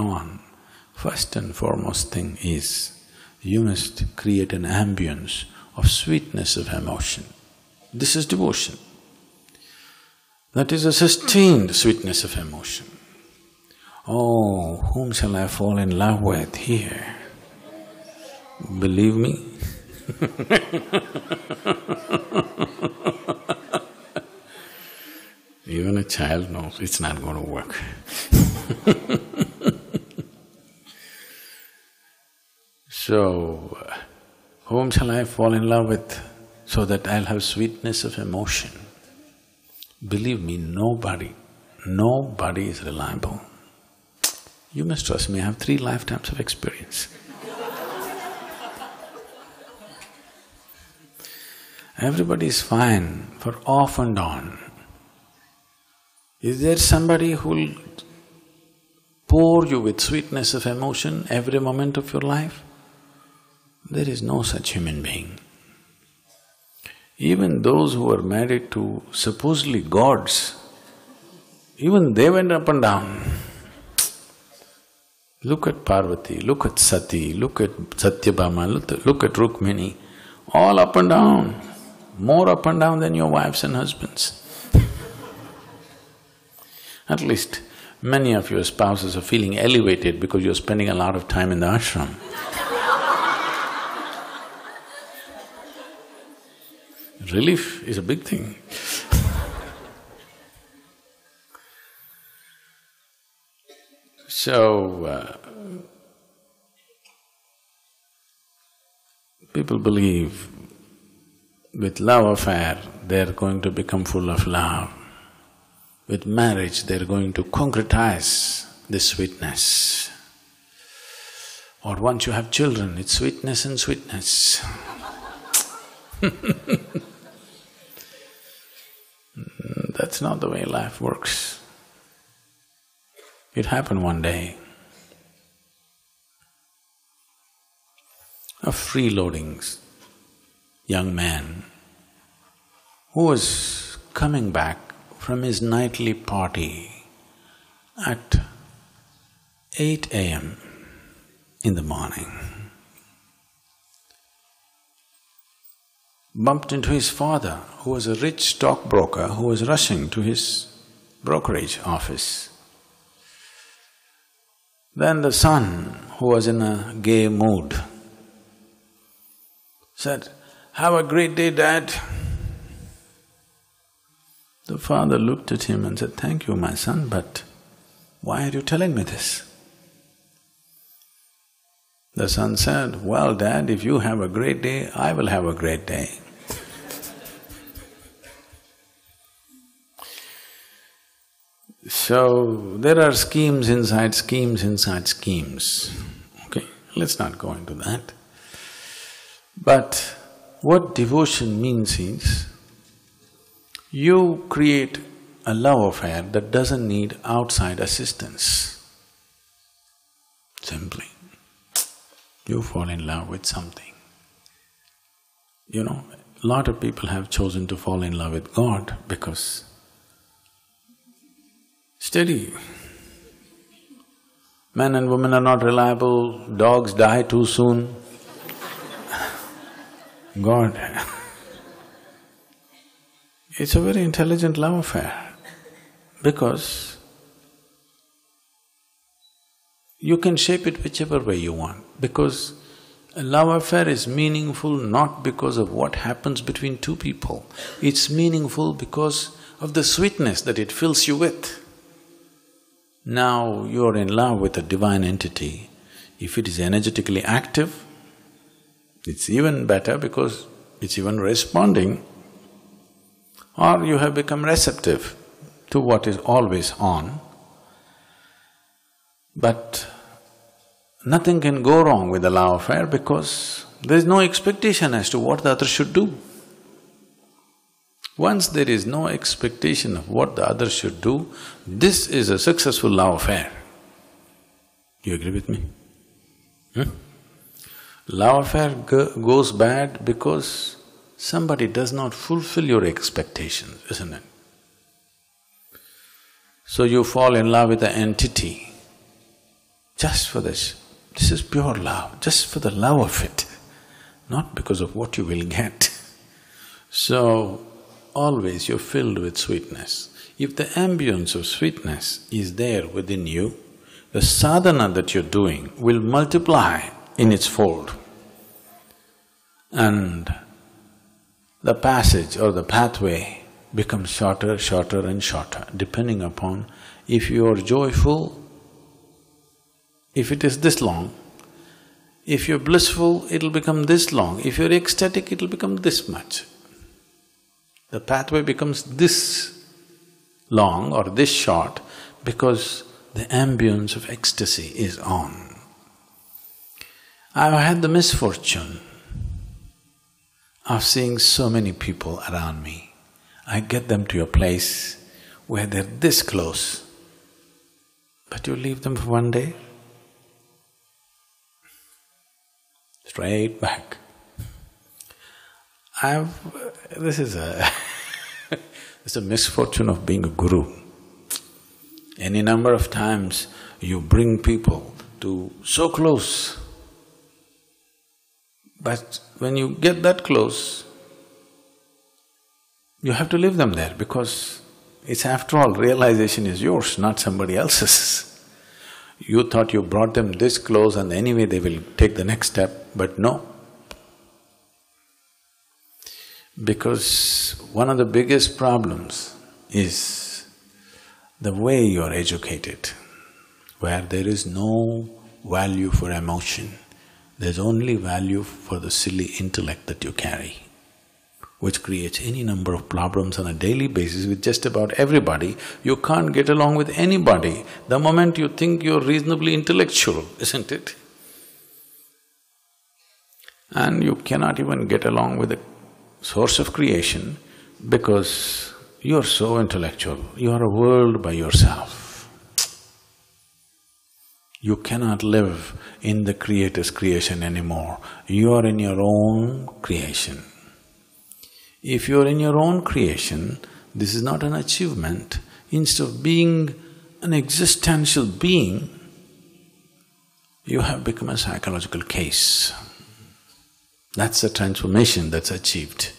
on, first and foremost thing is, you must create an ambience of sweetness of emotion. This is devotion. That is a sustained sweetness of emotion. Oh, whom shall I fall in love with here? Believe me, even a child knows it's not going to work. So, whom shall I fall in love with so that I'll have sweetness of emotion? Believe me, nobody is reliable. You must trust me, I have 3 lifetimes of experience. Everybody is fine for off and on. Is there somebody who'll pour you with sweetness of emotion every moment of your life? There is no such human being. Even those who are married to supposedly gods, even they went up and down. Look at Parvati, look at Sati, look at Satyabhama, look at Rukmini, all up and down, more up and down than your wives and husbands. At least many of your spouses are feeling elevated because you're spending a lot of time in the ashram. Relief is a big thing. So, people believe with love affair they're going to become full of love. With marriage they're going to concretize this sweetness. Or once you have children, it's sweetness and sweetness. That's not the way life works. It happened one day. A freeloading young man who was coming back from his nightly party at 8 a.m. in the morning, bumped into his father, who was a rich stockbroker who was rushing to his brokerage office. Then the son, who was in a gay mood, said, "Have a great day, Dad." The father looked at him and said, "Thank you, my son, but why are you telling me this?" The son said, "Well, Dad, if you have a great day, I will have a great day." So, there are schemes inside schemes, okay? Let's not go into that. But what devotion means is, you create a love affair that doesn't need outside assistance. Simply, you fall in love with something. You know, a lot of people have chosen to fall in love with God because steady. Men and women are not reliable, dogs die too soon. God, it's a very intelligent love affair because you can shape it whichever way you want, because a love affair is meaningful not because of what happens between two people, it's meaningful because of the sweetness that it fills you with. Now you're in love with a divine entity, if it is energetically active, it's even better because it's even responding, or you have become receptive to what is always on. But nothing can go wrong with the love affair because there is no expectation as to what the other should do. Once there is no expectation of what the other should do, this is a successful love affair. You agree with me? Love affair goes bad because somebody does not fulfill your expectations, isn't it? So you fall in love with an entity, just for this. This is pure love, just for the love of it, not because of what you will get. So, always you're filled with sweetness. If the ambience of sweetness is there within you, the sadhana that you're doing will multiply in its fold. And the passage or the pathway becomes shorter, shorter and shorter, depending upon if you're joyful, if it is this long. If you're blissful, it'll become this long. If you're ecstatic, it'll become this much. The pathway becomes this long or this short because the ambience of ecstasy is on. I've had the misfortune of seeing so many people around me. I get them to a place where they're this close, but you leave them for one day, straight back. This is it's a misfortune of being a guru. Any number of times you bring people to so close, but when you get that close, you have to leave them there because it's after all, realization is yours, not somebody else's. You thought you brought them this close and anyway they will take the next step, but no. Because one of the biggest problems is the way you're educated, where there is no value for emotion, there's only value for the silly intellect that you carry, which creates any number of problems on a daily basis with just about everybody. You can't get along with anybody the moment you think you're reasonably intellectual, isn't it? And you cannot even get along with the source of creation because you're so intellectual, you're a world by yourself. You cannot live in the Creator's creation anymore, you're in your own creation. If you're in your own creation, this is not an achievement. Instead of being an existential being, you have become a psychological case. That's the transformation that's achieved.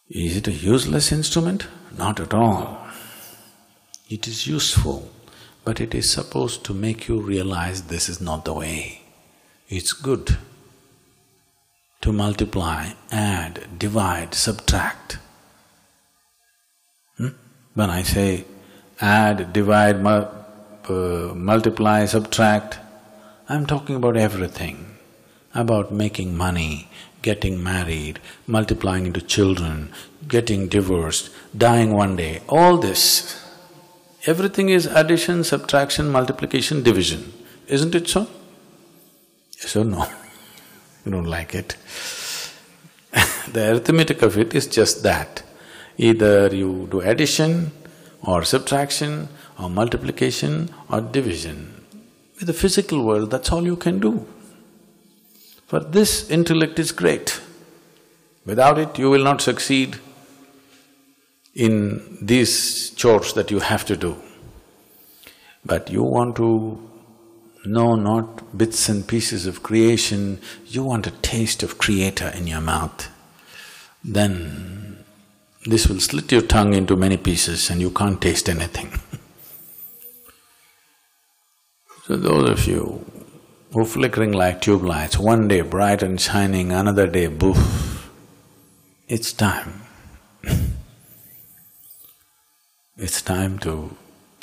Is it a useless instrument? Not at all. It is useful, but it is supposed to make you realize this is not the way. It's good to multiply, add, divide, subtract. When I say add, divide, multiply, subtract, I'm talking about everything, about making money, getting married, multiplying into children, getting divorced, dying one day, all this. Everything is addition, subtraction, multiplication, division, isn't it so? Yes or no? You don't like it. The arithmetic of it is just that. Either you do addition or subtraction or multiplication or division. With the physical world, that's all you can do. For this intellect is great. Without it, you will not succeed in these chores that you have to do. But you want to know not bits and pieces of creation, you want a taste of Creator in your mouth, then this will slit your tongue into many pieces and you can't taste anything. So those of you who are flickering like tube lights, one day bright and shining, another day boof, it's time. It's time to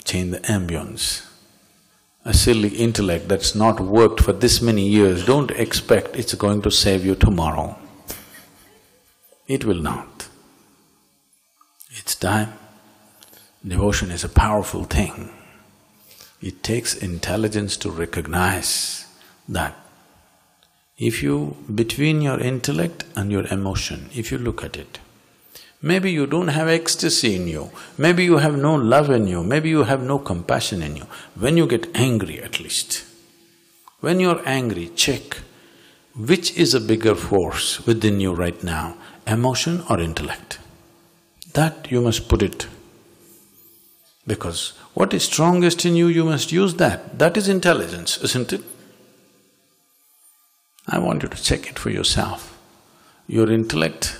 change the ambience. A silly intellect that's not worked for this many years, don't expect it's going to save you tomorrow. It will not. It's time. Devotion is a powerful thing. It takes intelligence to recognize that if you… between your intellect and your emotion, if you look at it, maybe you don't have ecstasy in you, maybe you have no love in you, maybe you have no compassion in you. When you get angry at least, when you're angry, check which is a bigger force within you right now, emotion or intellect. That you must put it Because what is strongest in you, you must use that. That is intelligence, isn't it? I want you to check it for yourself. Your intellect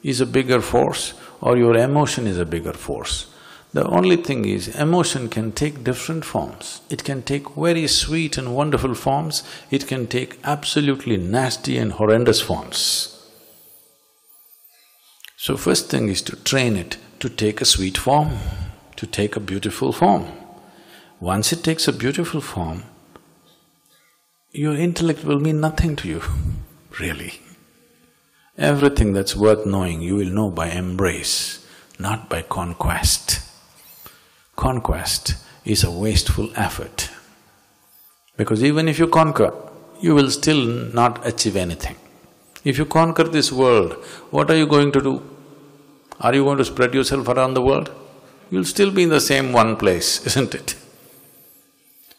is a bigger force or your emotion is a bigger force. The only thing is, emotion can take different forms. It can take very sweet and wonderful forms, it can take absolutely nasty and horrendous forms. So first thing is to train it to take a sweet form, to take a beautiful form. Once it takes a beautiful form, your intellect will mean nothing to you, really. Everything that's worth knowing, you will know by embrace, not by conquest. Conquest is a wasteful effort. Because even if you conquer, you will still not achieve anything. If you conquer this world, what are you going to do? Are you going to spread yourself around the world? You'll still be in the same one place, isn't it?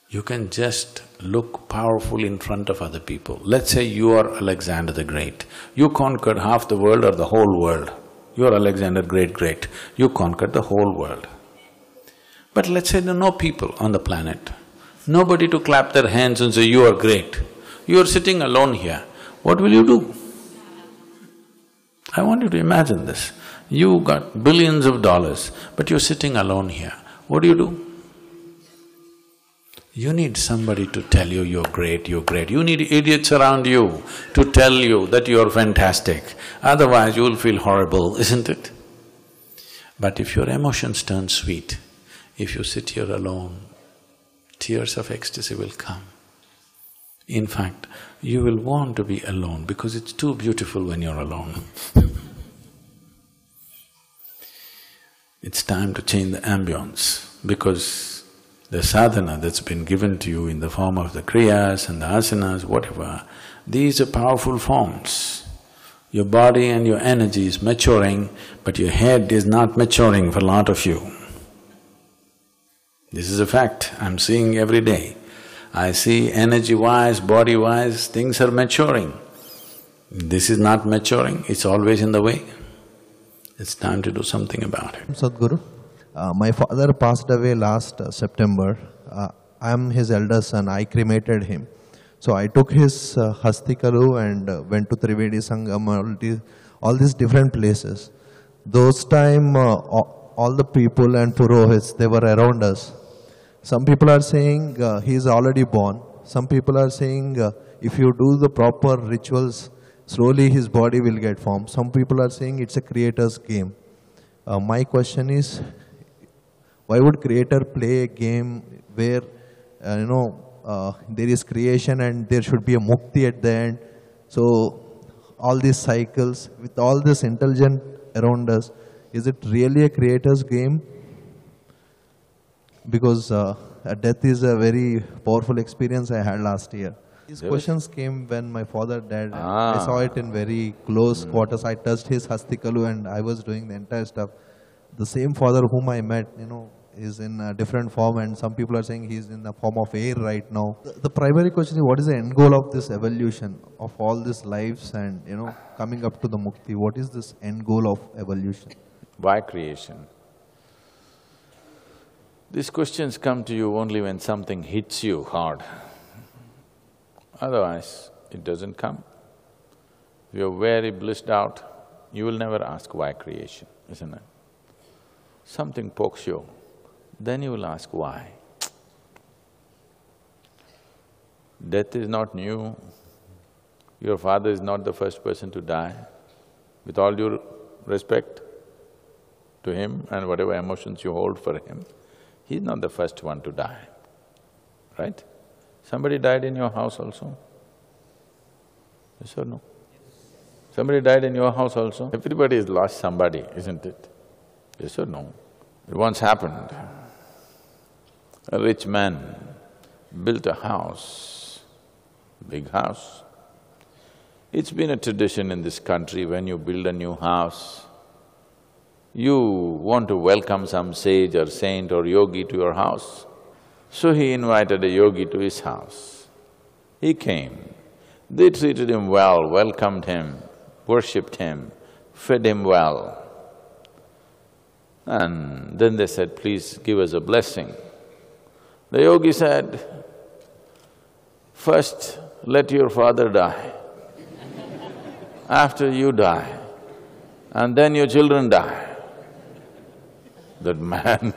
You can just look powerful in front of other people. Let's say you are Alexander the Great. You conquered half the world or the whole world. You are Alexander Great. You conquered the whole world. But let's say there are no people on the planet, nobody to clap their hands and say, you are great. You are sitting alone here, what will you do? I want you to imagine this. You got billions of dollars, but you're sitting alone here, what do? You need somebody to tell you you're great, you're great. You need idiots around you to tell you that you're fantastic, otherwise you'll feel horrible, isn't it? But if your emotions turn sweet, if you sit here alone, tears of ecstasy will come. In fact, you will want to be alone because it's too beautiful when you're alone. It's time to change the ambience because the sadhana that's been given to you in the form of the kriyas and the asanas, whatever, these are powerful forms. Your body and your energy is maturing, but your head is not maturing for a lot of you. This is a fact, I'm seeing every day. I see energy-wise, body-wise, things are maturing. This is not maturing, it's always in the way. It's time to do something about it. Sadguru, my father passed away last September. I am his elder son, I cremated him. So I took his Hastikalu and went to Trivedi Sangam, all these different places. Those time, all the people and Purohits, they were around us. Some people are saying he is already born. Some people are saying if you do the proper rituals, slowly his body will get formed. Some people are saying it's a creator's game. My question is, why would creator play a game where there is creation and there should be a mukti at the end? So all these cycles, with all this intelligence around us, is it really a creator's game? Because death is a very powerful experience I had last year. These questions came when my father died. I saw it in very close quarters. I touched his Hastikalu and I was doing the entire stuff. The same father whom I met, is in a different form, and some people are saying he's in the form of air right now. The primary question is, what is the end goal of this evolution, of all these lives and, coming up to the mukti? What is this end goal of evolution? Why creation? These questions come to you only when something hits you hard. Otherwise, it doesn't come. If you're very blissed out, you will never ask why creation, isn't it? Something pokes you, then you will ask why. Death is not new. Your father is not the first person to die. With all due respect to him and whatever emotions you hold for him, he's not the first one to die, right? Somebody died in your house also? Yes or no? Somebody died in your house also? Everybody has lost somebody, isn't it? Yes or no? It once happened. A rich man built a house, big house. It's been a tradition in this country, when you build a new house, you want to welcome some sage or saint or yogi to your house. So he invited a yogi to his house. He came. They treated him well, welcomed him, worshipped him, fed him well. And then they said, please give us a blessing. The yogi said, first let your father die, after you die, and then your children die. That man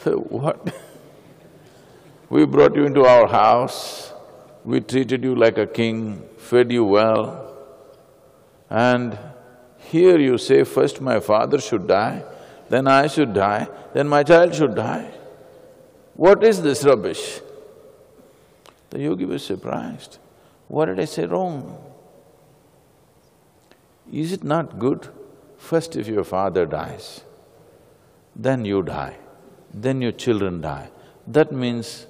said, what? We brought you into our house, we treated you like a king, fed you well, and here you say, first my father should die, then I should die, then my child should die. What is this rubbish? The yogi was surprised. What did I say wrong? Is it not good? First if your father dies, then you die, then your children die. That means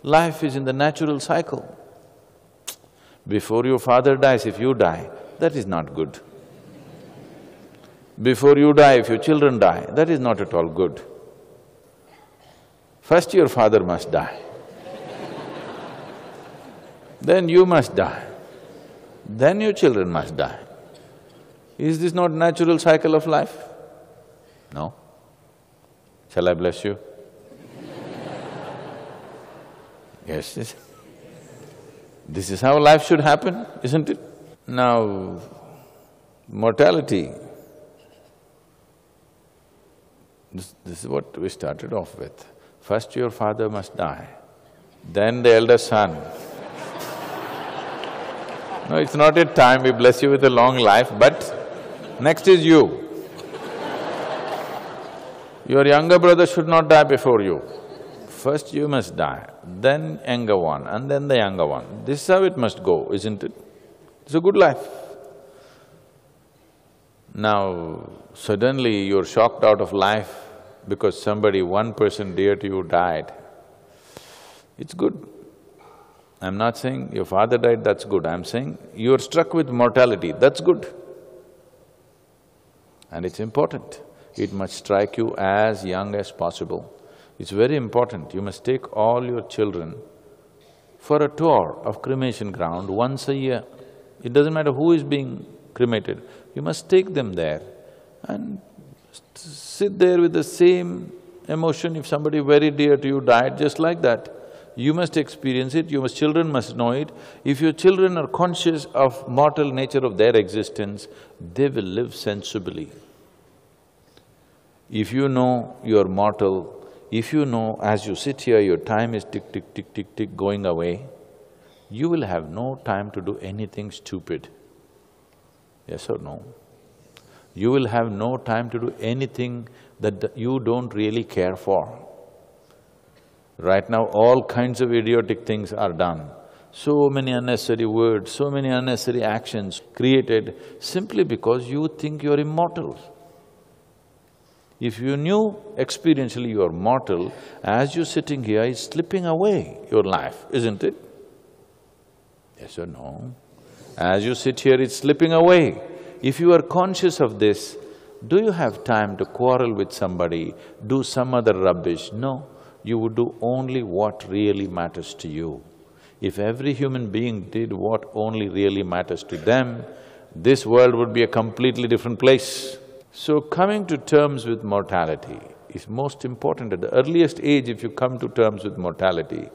life is in the natural cycle. Before your father dies, if you die, that is not good. Before you die, if your children die, that is not at all good. First your father must die, then you must die, then your children must die. Is this not natural cycle of life? No. Shall I bless you? Yes. This is how life should happen, isn't it? Now, mortality, this is what we started off with. First your father must die, then the elder son. No, it's not yet time, we bless you with a long life, but next is you. Your younger brother should not die before you. First you must die, then younger one, and then the younger one. This is how it must go, isn't it? It's a good life. Now, suddenly you're shocked out of life because somebody, one person dear to you died. It's good. I'm not saying your father died, that's good. I'm saying you're struck with mortality, that's good. And it's important. It must strike you as young as possible. It's very important. You must take all your children for a tour of cremation ground once a year. It doesn't matter who is being cremated, you must take them there and sit there with the same emotion. If somebody very dear to you died, just like that, you must experience it, children must know it. If your children are conscious of mortal nature of their existence, they will live sensibly. If you know you're mortal, if you know as you sit here your time is tick, tick, tick, tick, tick going away, you will have no time to do anything stupid. Yes or no? You will have no time to do anything that you don't really care for. Right now, all kinds of idiotic things are done. So many unnecessary words, so many unnecessary actions created simply because you think you're immortal. If you knew experientially you're mortal, as you're sitting here, it's slipping away, your life, isn't it? Yes or no? As you sit here, it's slipping away. If you are conscious of this, do you have time to quarrel with somebody, do some other rubbish? No, you would do only what really matters to you. If every human being did what only really matters to them, this world would be a completely different place. So coming to terms with mortality is most important. At the earliest age, if you come to terms with mortality,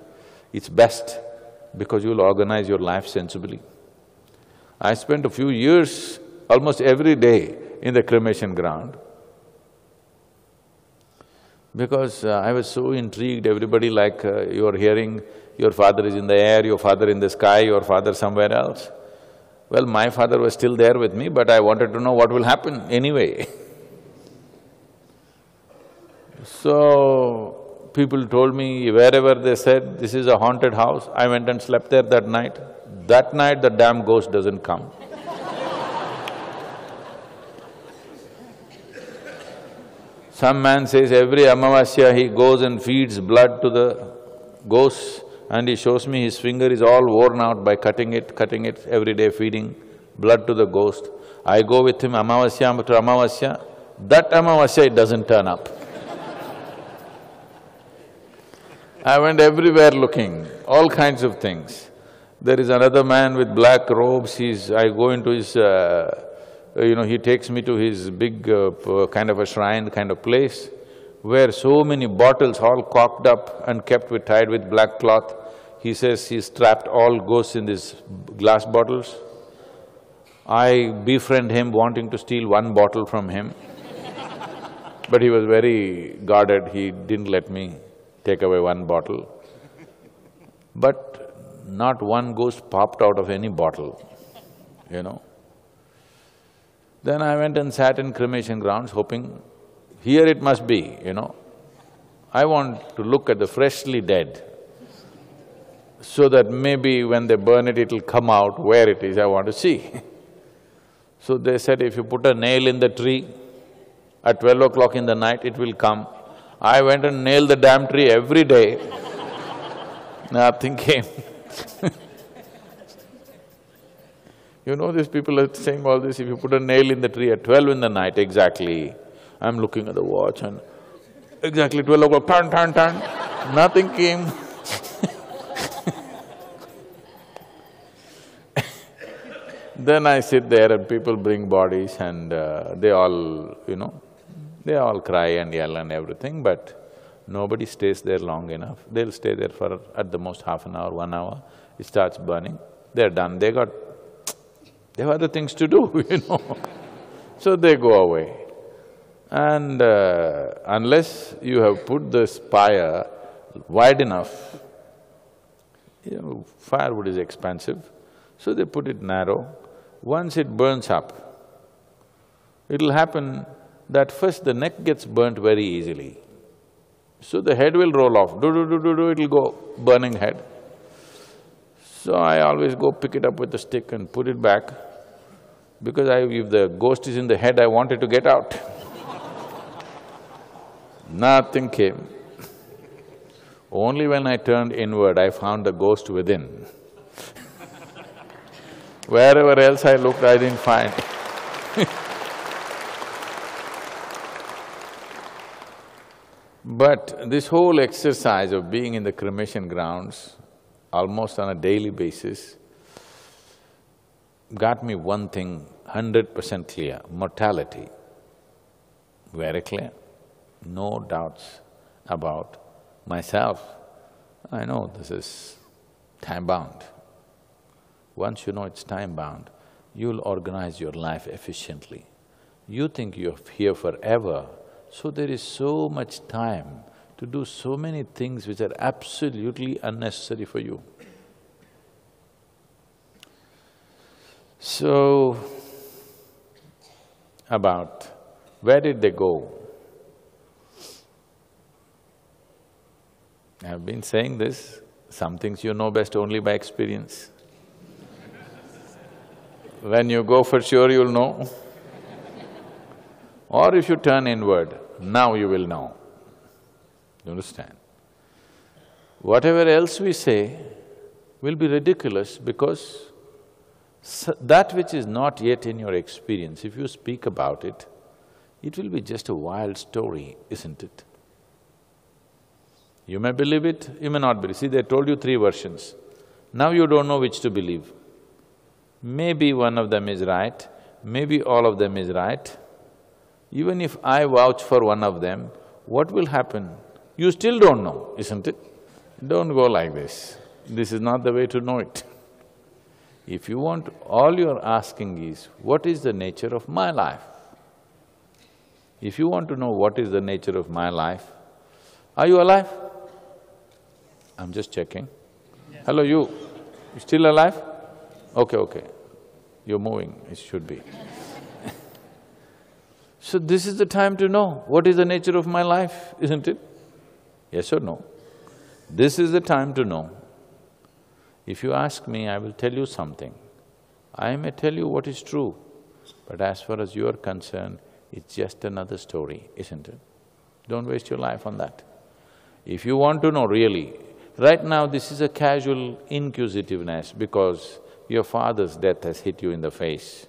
it's best because you'll organize your life sensibly. I spent a few years, almost every day, in the cremation ground because I was so intrigued. Everybody like, you're hearing, your father is in the air, your father in the sky, your father somewhere else. Well, my father was still there with me, but I wanted to know what will happen anyway. So, people told me wherever they said, this is a haunted house, I went and slept there that night. That night, the damn ghost doesn't come. Some man says every Amavasya he goes and feeds blood to the ghosts, and he shows me his finger is all worn out by cutting it, every day feeding blood to the ghost. I go with him Amavasya after Amavasya, that Amavasya it doesn't turn up. I went everywhere looking, all kinds of things. There is another man with black robes, I go into his he takes me to his big kind of a shrine kind of place, where so many bottles all corked up and kept tied with black cloth. He says he's trapped all ghosts in these glass bottles. I befriend him wanting to steal one bottle from him. But he was very guarded, he didn't let me take away one bottle. But not one ghost popped out of any bottle, Then I went and sat in cremation grounds hoping, here it must be, I want to look at the freshly dead, so that maybe when they burn it, it'll come out where it is, I want to see. So they said, if you put a nail in the tree, at 12 o'clock in the night, it will come. I went and nailed the damn tree every day. Nothing came. These people are saying all this, if you put a nail in the tree at 12 in the night, exactly. I'm looking at the watch and exactly 12 o'clock, turn, nothing came. Then I sit there and people bring bodies and they all, they all cry and yell and everything, but nobody stays there long enough. They'll stay there for at the most half an hour, 1 hour, it starts burning, they're done, they have other things to do, So they go away. And unless you have put this pyre wide enough, firewood is expensive, so they put it narrow. Once it burns up, it'll happen that first the neck gets burnt very easily. So the head will roll off, it'll go, burning head. So I always go pick it up with a stick and put it back, because if the ghost is in the head, I want it to get out. Nothing came. Only when I turned inward, I found the ghost within. Wherever else I looked, I didn't find. But this whole exercise of being in the cremation grounds, almost on a daily basis, got me one thing 100% clear: mortality. Very clear. No doubts about myself. I know this is time-bound. Once you know it's time-bound, you'll organize your life efficiently. You think you're here forever, so there is so much time to do so many things which are absolutely unnecessary for you. So, about where did they go? I've been saying this, some things you know best only by experience. When you go for sure, you'll know. Or if you turn inward, now you will know. You understand? Whatever else we say will be ridiculous, because that which is not yet in your experience, if you speak about it, it will be just a wild story, isn't it? You may believe it, you may not believe. See, they told you 3 versions. Now you don't know which to believe. Maybe one of them is right, maybe all of them is right. Even if I vouch for one of them, what will happen? You still don't know, isn't it? Don't go like this. This is not the way to know it. If you want, all you're asking is, what is the nature of my life? If you want to know what is the nature of my life, are you alive? I'm just checking. Yes. Hello, you still alive? Okay, you're moving, it should be. So this is the time to know what is the nature of my life, isn't it? Yes or no? This is the time to know. If you ask me, I will tell you something. I may tell you what is true, but as far as you are concerned, it's just another story, isn't it? Don't waste your life on that. If you want to know really, right now this is a casual inquisitiveness because your father's death has hit you in the face.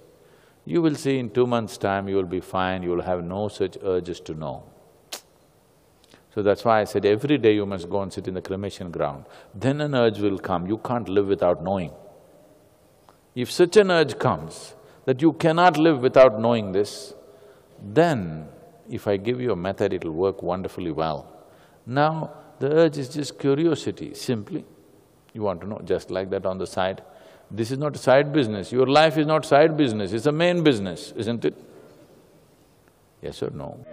You will see in 2 months' time you will be fine, you will have no such urges to know. So that's why I said every day you must go and sit in the cremation ground. Then an urge will come, you can't live without knowing. If such an urge comes, that you cannot live without knowing this, then if I give you a method, it'll work wonderfully well. Now, the urge is just curiosity, simply. You want to know, just like that on the side. This is not a side business. Your life is not side business, it's a main business, isn't it? Yes or no?